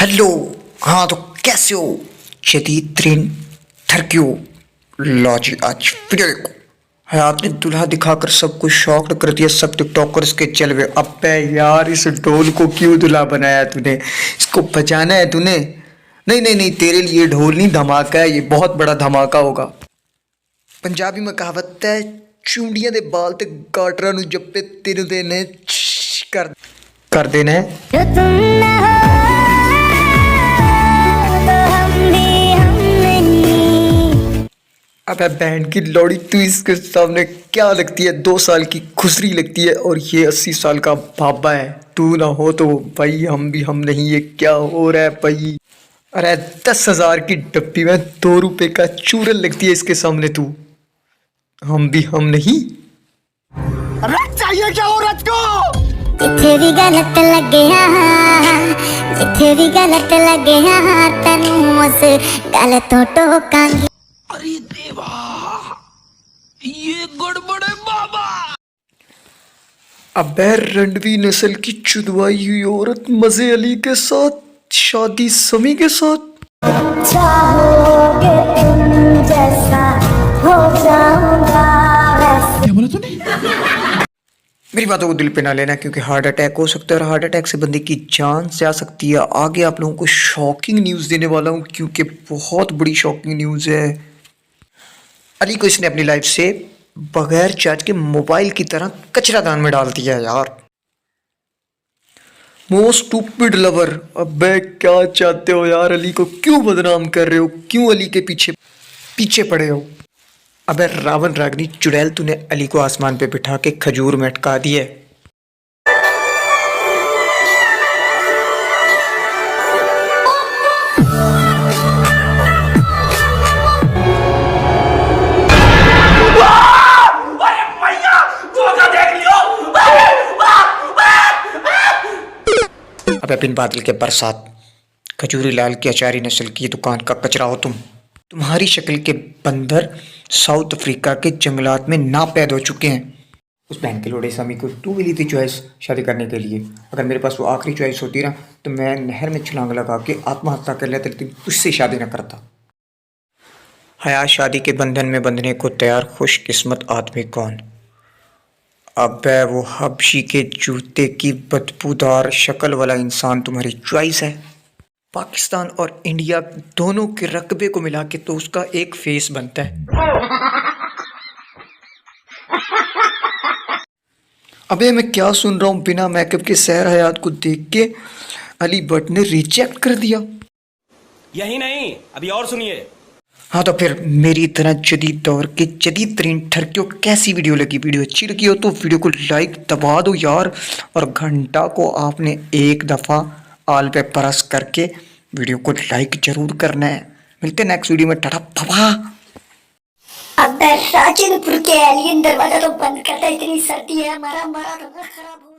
Hello. हाँ तो कैसे हो जदीद तरीन ठरकियो। लो जी आज वीडियो देखो। हयात ने दूल्हा दिखाकर सबको शॉक्ड कर दिया, सब टिकटॉकर्स के चलवे। अबे यार इस ढोल को क्यों दूल्हा बनाया तूने? इसको बजाना है तूने? नहीं नहीं नहीं, तेरे लिए ढोल नहीं धमाका है, ये बहुत बड़ा धमाका होगा। पंजाबी में कहावत है चूड़ियां दे बाल ते गाटरा नु जप्पे तेरे देने कर कर देना है। जो तुम न हो तो हम भी हम नहीं। अबे बहन की लौड़ी, तू इसके सामने क्या लगती है? 2 साल की खुसरी लगती है और ये 80 साल का बाबा है। तू ना हो तो भाई हम भी हम नहीं। ये क्या हो रहा है भाई? अरे 10,000 की डब्बी में 2 रुपए का चूरन लगती है इसके सामने तू। हम भी हम नहीं। रथ चाहिए क्या औरत को? जिथे भी गलत लगे जिथे भी गलत लगे तेनू उस गल तो टोकांगी। अरे देवा, ये गड़बड़ है बाबा। अबे रणवी नस्ल की चुदवाई हुई औरत मजे अली के साथ शादी समी के साथ। चाहोगे तुम जैसा हो जाऊंगा वैसा। क्या बोला तूने? मेरी बातों को दिल पे ना लेना, क्योंकि हार्ट अटैक हो सकता है और हार्ट अटैक से बंदे की जान जा सकती है। आगे आप लोगों को शॉकिंग न्यूज़ देने वाला हूँ, क्योंकि बहुत बड़ी शॉकिंग न्यूज़ है। अली को इसने अपनी लाइफ से बगैर चार्ज के मोबाइल की तरह कचरादान में डाल दिया है यार। Most stupid lover. अबे क्या चाहते हो यार? अली को क्यों बदनाम कर रहे हो? क्यों अली के पीछे पीछे पड़े हो? अबे रावण रागनी चुड़ैल, तूने अली को आसमान पे बिठा के खजूर में अटका दिए। अबे बिन बादल के बरसात, खजूरी लाल की अचारी नस्ल की दुकान का कचरा हो तुम। तुम्हारी शक्ल के बंदर साउथ अफ्रीका के जंगलात में नापैद हो चुके हैं। उस बहन के लोड़े सामी को तू मिली थी चॉइस शादी करने के लिए। अगर मेरे पास वो आखिरी चॉइस होती ना तो मैं नहर में छलांग लगा के आत्महत्या कर लेता, लेकिन तुझसे शादी ना करता। हया शादी के बंधन में बंधने को तैयार खुशकिस्मत आदमी कौन? अबे वो हबशी के जूते की बदबूदार शक्ल वाला इंसान तुम्हारी चॉइस है। पाकिस्तान और इंडिया दोनों के रकबे को मिला के तो उसका एक फेस बनता है। अबे मैं क्या सुन रहा हूँ? बिना मेकअप के सहर हयात को देख के अली भट्ट ने रिजेक्ट कर दिया। यही नहीं, अभी और सुनिए। हाँ तो फिर मेरी तरह जदीद दौर के जदीद तरीन ठरकियों कैसी वीडियो लगी? वीडियो अच्छी लगी हो तो वीडियो को लाइक दबा दो यार, और घंटा को आपने एक दफ़ा आल पे प्रेस करके वीडियो को लाइक जरूर करना है। मिलते हैं नेक्स्ट वीडियो में। टाटा बाबा। अब राजनपुर के एलियन दरवाजा तो बंद करता, इतनी सर्दी है, हमारा खराब हो